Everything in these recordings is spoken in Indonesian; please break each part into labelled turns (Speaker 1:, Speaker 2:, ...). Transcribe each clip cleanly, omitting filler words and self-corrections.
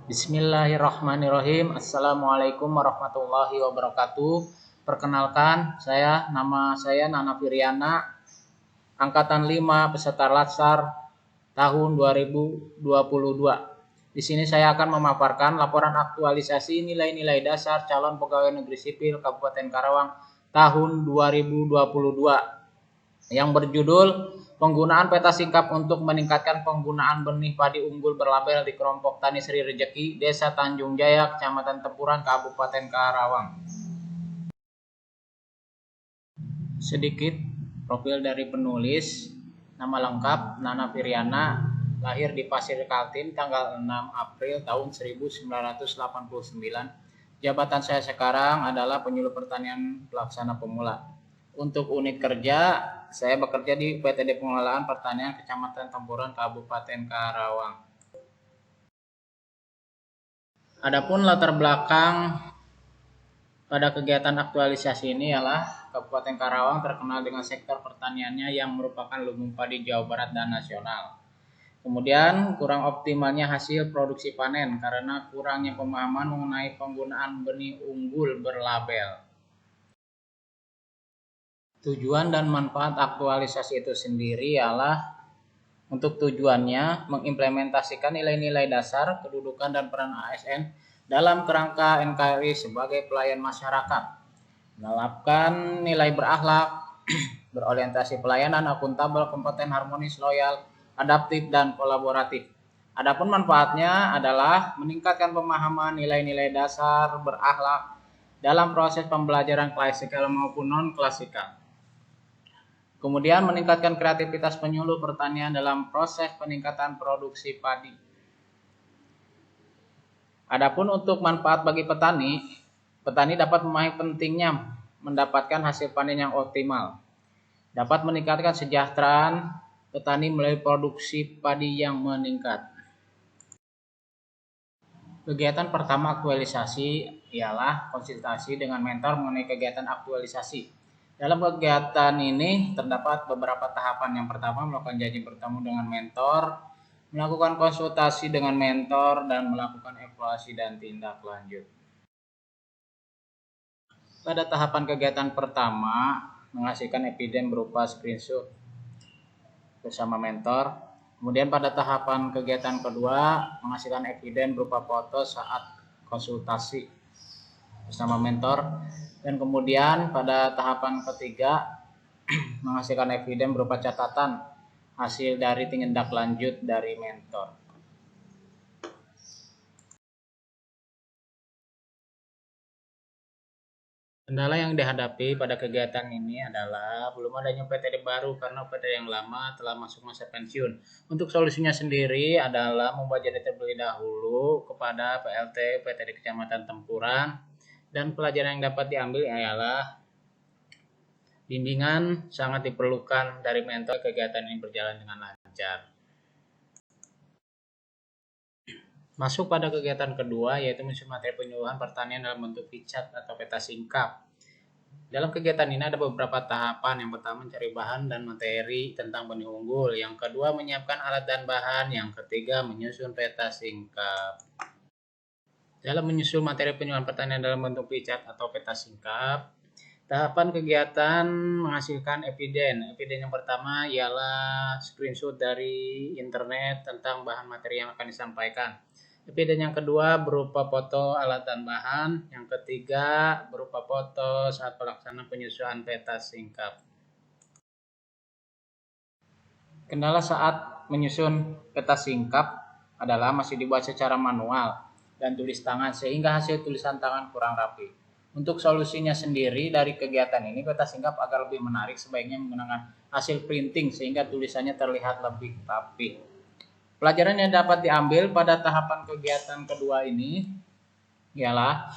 Speaker 1: Bismillahirrahmanirrahim. Assalamualaikum warahmatullahi wabarakatuh. Perkenalkan, nama saya Nana Firyana, angkatan 5, peserta Latsar tahun 2022. Di sini saya akan memaparkan laporan aktualisasi nilai-nilai dasar calon pegawai negeri sipil Kabupaten Karawang tahun 2022 yang berjudul Penggunaan Peta Singkap untuk meningkatkan penggunaan benih padi unggul berlabel di kelompok Tani Sri Rejeki, Desa Tanjung Jaya, Kecamatan Tempuran, Kabupaten Karawang. Sedikit profil dari penulis. Nama lengkap Nana Firyana, lahir di Pasir Kaltim tanggal 6 April tahun 1989. Jabatan saya sekarang adalah penyuluh pertanian pelaksana pemula. Untuk unit kerja, saya bekerja di PTD Pengelolaan Pertanian Kecamatan Tempuran, Kabupaten Karawang. Adapun latar belakang pada kegiatan aktualisasi ini ialah Kabupaten Karawang terkenal dengan sektor pertaniannya yang merupakan lumbung padi Jawa Barat dan nasional. Kemudian kurang optimalnya hasil produksi panen karena kurangnya pemahaman mengenai penggunaan benih unggul berlabel. Tujuan dan manfaat aktualisasi itu sendiri ialah untuk tujuannya mengimplementasikan nilai-nilai dasar, kedudukan dan peran ASN dalam kerangka NKRI sebagai pelayan masyarakat, menerapkan nilai berakhlak, berorientasi pelayanan, akuntabel, kompeten, harmonis, loyal, adaptif, dan kolaboratif. Adapun manfaatnya adalah meningkatkan pemahaman nilai-nilai dasar berakhlak dalam proses pembelajaran klasikal maupun non-klasikal. Kemudian meningkatkan kreativitas penyuluh pertanian dalam proses peningkatan produksi padi. Adapun untuk manfaat bagi petani, petani dapat memahami pentingnya mendapatkan hasil panen yang optimal. Dapat meningkatkan kesejahteraan petani melalui produksi padi yang meningkat. Kegiatan pertama aktualisasi ialah konsultasi dengan mentor mengenai kegiatan aktualisasi. Dalam kegiatan ini terdapat beberapa tahapan. Yang pertama, melakukan janji bertemu dengan mentor, melakukan konsultasi dengan mentor, dan melakukan evaluasi dan tindak lanjut. Pada tahapan kegiatan pertama, menghasilkan eviden berupa screenshot bersama mentor. Kemudian pada tahapan kegiatan kedua, menghasilkan eviden berupa foto saat konsultasi bersama mentor. Dan kemudian pada tahapan ketiga menghasilkan eviden berupa catatan hasil dari tindak lanjut dari mentor. Kendala yang dihadapi pada kegiatan ini adalah belum adanya PTD baru karena PTD yang lama telah masuk masa pensiun. Untuk solusinya sendiri adalah membuat jadi terlebih dahulu kepada PLT PTD Kecamatan Tempuran. Dan pelajaran yang dapat diambil ialah bimbingan sangat diperlukan dari mentor. Kegiatan ini berjalan dengan lancar. Masuk pada kegiatan kedua, yaitu menyusun materi penyuluhan pertanian dalam bentuk picat atau peta singkap. Dalam kegiatan ini ada beberapa tahapan. Yang pertama, mencari bahan dan materi tentang benih unggul. Yang kedua, menyiapkan alat dan bahan. Yang ketiga, menyusun peta singkap. Dalam menyusun materi penyuluhan pertanian dalam bentuk picat atau peta singkap, tahapan kegiatan menghasilkan eviden. Eviden yang pertama ialah screenshot dari internet tentang bahan materi yang akan disampaikan. Eviden yang kedua berupa foto alat dan bahan. Yang ketiga berupa foto saat pelaksanaan penyusunan peta singkap. Kendala saat menyusun peta singkap adalah masih dibuat secara manual dan tulis tangan sehingga hasil tulisan tangan kurang rapi. Untuk solusinya sendiri dari kegiatan ini, peta singkap agar lebih menarik sebaiknya menggunakan hasil printing sehingga tulisannya terlihat lebih rapi. Pelajaran yang dapat diambil pada tahapan kegiatan kedua ini ialah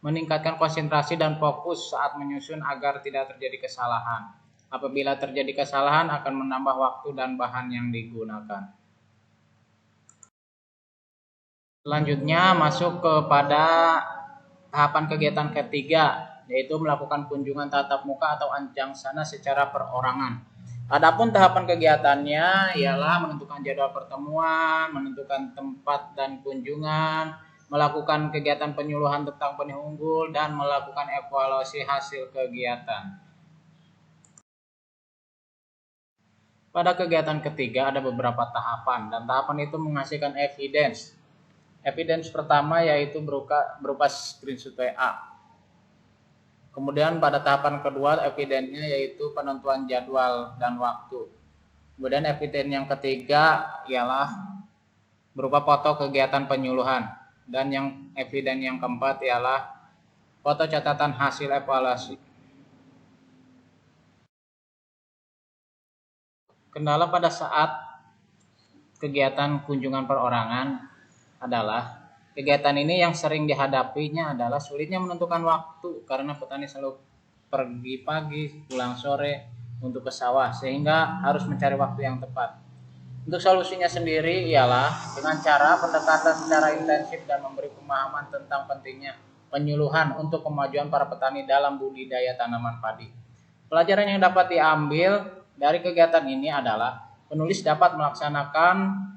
Speaker 1: meningkatkan konsentrasi dan fokus saat menyusun agar tidak terjadi kesalahan. Apabila terjadi kesalahan akan menambah waktu dan bahan yang digunakan. Selanjutnya masuk kepada tahapan kegiatan ketiga, yaitu melakukan kunjungan tatap muka atau anjang sana secara perorangan. Adapun tahapan kegiatannya ialah menentukan jadwal pertemuan, menentukan tempat dan kunjungan, melakukan kegiatan penyuluhan tentang benih unggul, dan melakukan evaluasi hasil kegiatan. Pada kegiatan ketiga ada beberapa tahapan, dan tahapan itu menghasilkan evidence. Evidence pertama yaitu berupa screenshot WA. Kemudian pada tahapan kedua evidensinya yaitu penentuan jadwal dan waktu. Kemudian evidence yang ketiga ialah berupa foto kegiatan penyuluhan. Dan yang evidence yang keempat ialah foto catatan hasil evaluasi. Kendala pada saat kegiatan kunjungan perorangan adalah kegiatan ini yang sering dihadapinya adalah sulitnya menentukan waktu karena petani selalu pergi pagi, pulang sore untuk ke sawah sehingga harus mencari waktu yang tepat. Untuk solusinya sendiri ialah dengan cara pendekatan secara intensif dan memberi pemahaman tentang pentingnya penyuluhan untuk kemajuan para petani dalam budidaya tanaman padi. Pelajaran yang dapat diambil dari kegiatan ini adalah penulis dapat melaksanakan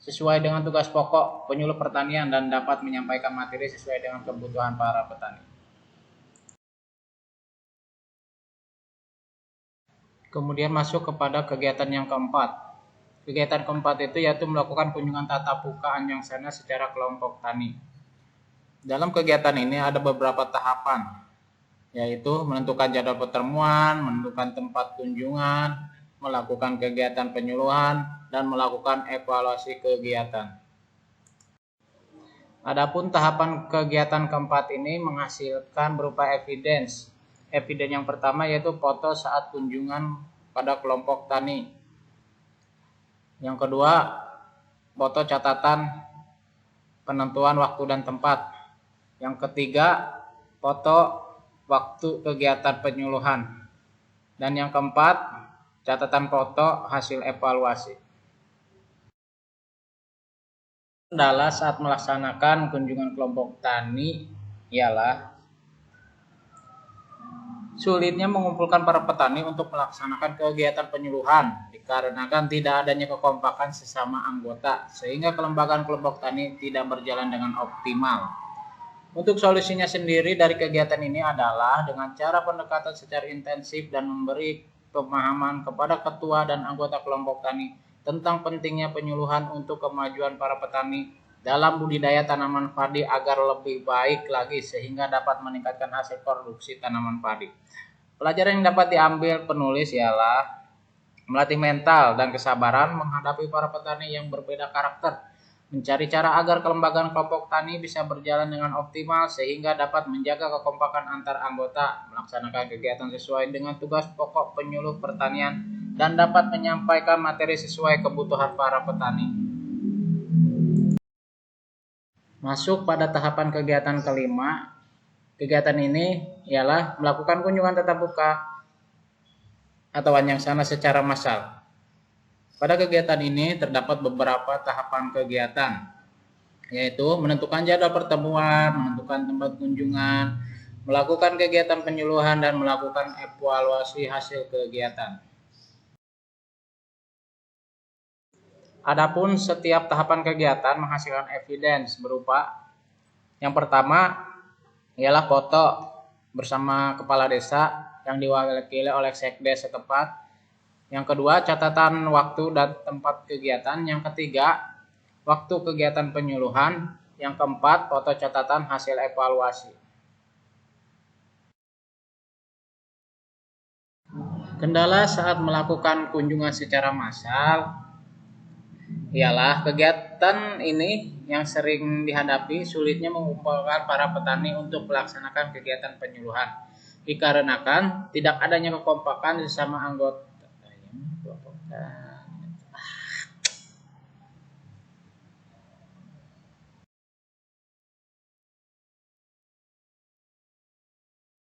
Speaker 1: sesuai dengan tugas pokok penyuluh pertanian dan dapat menyampaikan materi sesuai dengan kebutuhan para petani. Kemudian masuk kepada kegiatan yang keempat. Kegiatan keempat itu yaitu melakukan kunjungan tatap muka Anjang Sana secara kelompok tani. Dalam kegiatan ini ada beberapa tahapan, yaitu menentukan jadwal pertemuan, menentukan tempat kunjungan, melakukan kegiatan penyuluhan, dan melakukan evaluasi kegiatan. Adapun tahapan kegiatan keempat ini menghasilkan berupa evidence. Evidence yang pertama yaitu foto saat kunjungan pada kelompok tani. Yang kedua, foto catatan penentuan waktu dan tempat. Yang ketiga, foto waktu kegiatan penyuluhan. Dan yang keempat, catatan foto hasil evaluasi. Kendala saat melaksanakan kunjungan kelompok tani ialah sulitnya mengumpulkan para petani untuk melaksanakan kegiatan penyuluhan dikarenakan tidak adanya kekompakan sesama anggota sehingga kelembagaan kelompok tani tidak berjalan dengan optimal. Untuk solusinya sendiri dari kegiatan ini adalah dengan cara pendekatan secara intensif dan memberi pemahaman kepada ketua dan anggota kelompok tani tentang pentingnya penyuluhan untuk kemajuan para petani dalam budidaya tanaman padi agar lebih baik lagi sehingga dapat meningkatkan hasil produksi tanaman padi. Pelajaran yang dapat diambil penulis ialah melatih mental dan kesabaran menghadapi para petani yang berbeda karakter, mencari cara agar kelembagaan kelompok tani bisa berjalan dengan optimal sehingga dapat menjaga kekompakan antar anggota, melaksanakan kegiatan sesuai dengan tugas pokok penyuluh pertanian, dan dapat menyampaikan materi sesuai kebutuhan para petani. Masuk pada tahapan kegiatan kelima. Kegiatan ini ialah melakukan kunjungan tatap muka atau Anjang Sana secara massal. Pada kegiatan ini terdapat beberapa tahapan kegiatan, yaitu menentukan jadwal pertemuan, menentukan tempat kunjungan, melakukan kegiatan penyuluhan, dan melakukan evaluasi hasil kegiatan. Adapun setiap tahapan kegiatan menghasilkan evidence berupa yang pertama ialah foto bersama kepala desa yang diwakili oleh sekdes setempat. Yang kedua, catatan waktu dan tempat kegiatan. Yang ketiga, waktu kegiatan penyuluhan. Yang keempat, foto catatan hasil evaluasi. Kendala saat melakukan kunjungan secara massal ialah kegiatan ini yang sering dihadapi sulitnya mengumpulkan para petani untuk melaksanakan kegiatan penyuluhan dikarenakan tidak adanya kekompakan sesama anggota.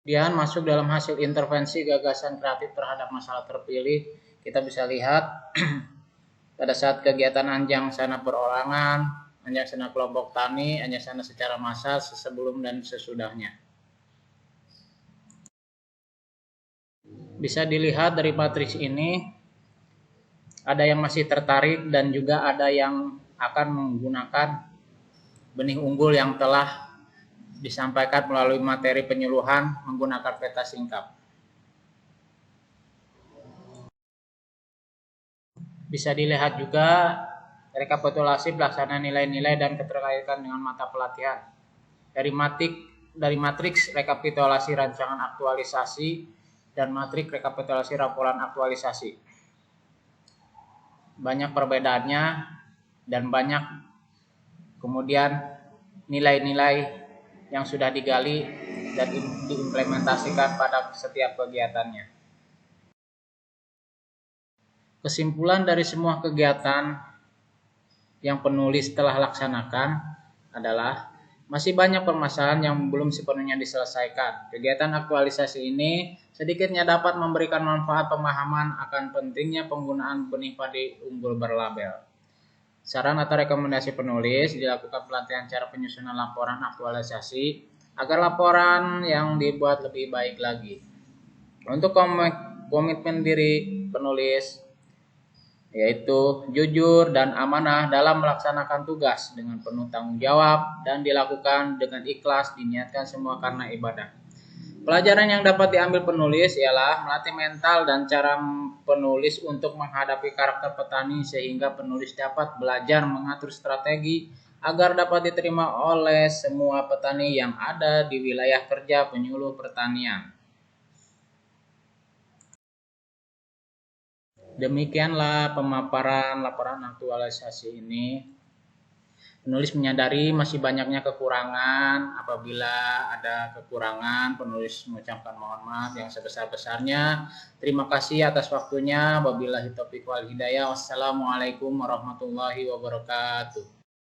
Speaker 1: Kemudian masuk dalam hasil intervensi gagasan kreatif terhadap masalah terpilih, kita bisa lihat pada saat kegiatan Anjang Sana perorangan, Anjang Sana kelompok tani, Anjang Sana secara massal sebelum dan sesudahnya. Bisa dilihat dari matriks ini ada yang masih tertarik dan juga ada yang akan menggunakan benih unggul yang telah disampaikan melalui materi penyuluhan menggunakan peta singkap. Bisa dilihat juga rekapitulasi pelaksanaan nilai-nilai dan keterkaitan dengan mata pelatihan. Dari matriks rekapitulasi rancangan aktualisasi dan matriks rekapitulasi laporan aktualisasi. Banyak perbedaannya dan banyak kemudian nilai-nilai yang sudah digali dan diimplementasikan pada setiap kegiatannya. Kesimpulan dari semua kegiatan yang penulis telah laksanakan adalah masih banyak permasalahan yang belum sepenuhnya diselesaikan. Kegiatan aktualisasi ini sedikitnya dapat memberikan manfaat pemahaman akan pentingnya penggunaan benih padi unggul berlabel. Saran atau rekomendasi penulis dilakukan pelatihan cara penyusunan laporan aktualisasi agar laporan yang dibuat lebih baik lagi. Untuk komitmen diri penulis yaitu jujur dan amanah dalam melaksanakan tugas dengan penuh tanggung jawab dan dilakukan dengan ikhlas, diniatkan semua karena ibadah. Pelajaran yang dapat diambil penulis ialah melatih mental dan cara penulis untuk menghadapi karakter petani sehingga penulis dapat belajar mengatur strategi agar dapat diterima oleh semua petani yang ada di wilayah kerja penyuluh pertanian. Demikianlah pemaparan laporan aktualisasi ini. Penulis menyadari masih banyaknya kekurangan. Apabila ada kekurangan, penulis mengucapkan mohon maaf yang sebesar-besarnya. Terima kasih atas waktunya. Wabillahi taufiq wal hidayah. Wassalamualaikum warahmatullahi wabarakatuh.